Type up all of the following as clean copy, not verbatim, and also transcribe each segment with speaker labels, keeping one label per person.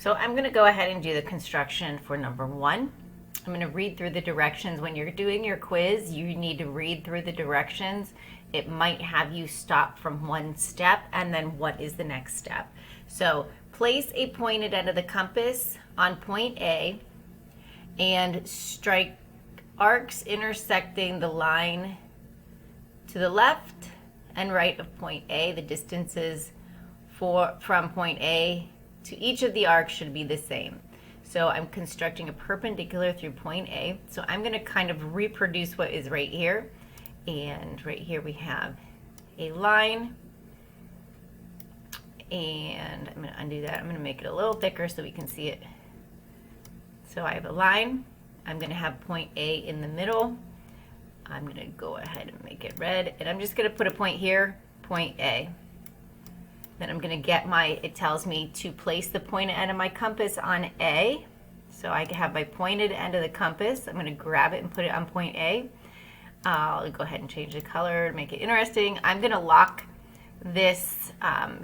Speaker 1: So I'm going to go ahead and do the construction for number 1. I'm going to read through the directions. When you're doing your quiz, you need to read through the directions. It might have you stop from one step and then what is the next step. So place a pointed end of the compass on point A and strike arcs intersecting the line to the left and right of point A. The distances from point A to each of the arcs should be the same. So I'm constructing a perpendicular through point A. So I'm going to kind of reproduce what is right here. And right here we have a line. And I'm going to undo that. I'm going to make it a little thicker so we can see it. So I have a line. I'm going to have point A in the middle. I'm going to go ahead and make it red. And I'm just going to put a point here, point A. Then I'm going to get it tells me to place the pointed end of my compass on A. So I have my pointed end of the compass. I'm going to grab it and put it on point A. I'll go ahead and change the color to make it interesting. I'm going to lock this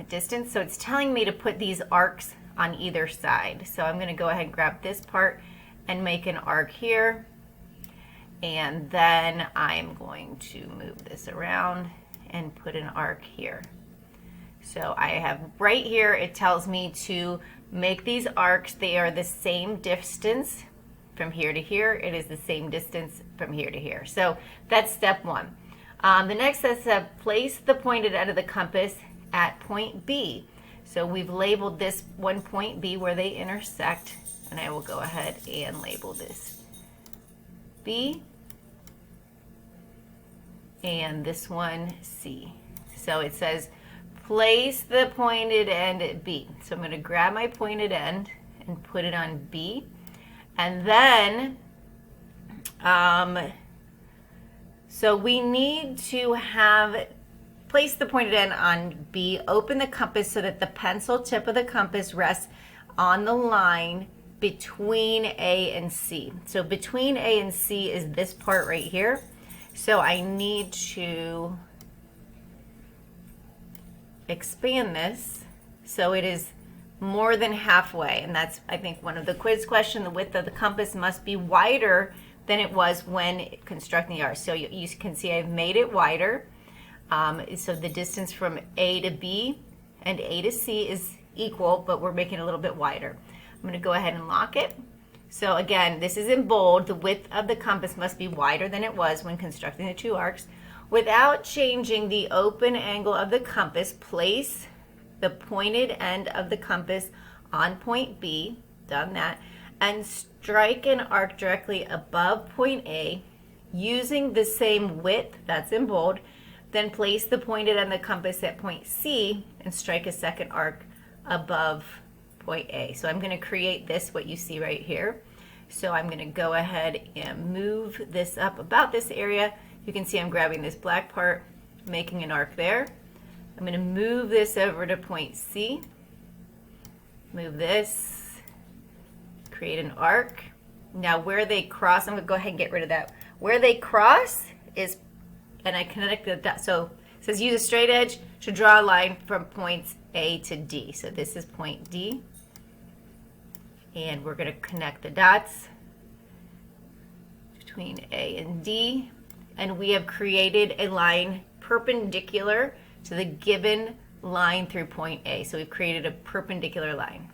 Speaker 1: distance. So it's telling me to put these arcs on either side. So I'm going to go ahead and grab this part and make an arc here. And then I'm going to move this around and put an arc here. So I have right here, it tells me to make these arcs. They are the same distance from here to here. It is the same distance from here to here. So that's step 1. The next step, place the pointed end of the compass at point B. So we've labeled this one point B where they intersect, and I will go ahead and label this B and this one C. So it says place the pointed end at B. So I'm going to grab my pointed end and put it on B. And then, so we need to place the pointed end on B, open the compass so that the pencil tip of the compass rests on the line between A and C. So between A and C is this part right here. So I need to expand this so it is more than halfway, and that's, I think, one of the quiz questions. The width of the compass must be wider than it was when constructing the arc. So you can see I've made it wider. So the distance from A to B and A to C is equal, but we're making it a little bit wider. I'm going to go ahead and lock it. So again, this is in bold. The width of the compass must be wider than it was when constructing the 2 arcs. Without changing the open angle of the compass, place the pointed end of the compass on point B, done that, and strike an arc directly above point A using the same width, that's in bold. Then place the pointed end of the compass at point C and strike a second arc above point A. So I'm going to create this, what you see right here. So I'm going to go ahead and move this up about this area. You can see I'm grabbing this black part, making an arc there. I'm going to move this over to point C, move this, create an arc. Now where they cross, I'm going to go ahead and get rid of that. Where they cross is, and I connected that, so it says use a straight edge to draw a line from points A to D. So this is point D, and we're going to connect the dots between A and D. And we have created a line perpendicular to the given line through point A. So we've created a perpendicular line.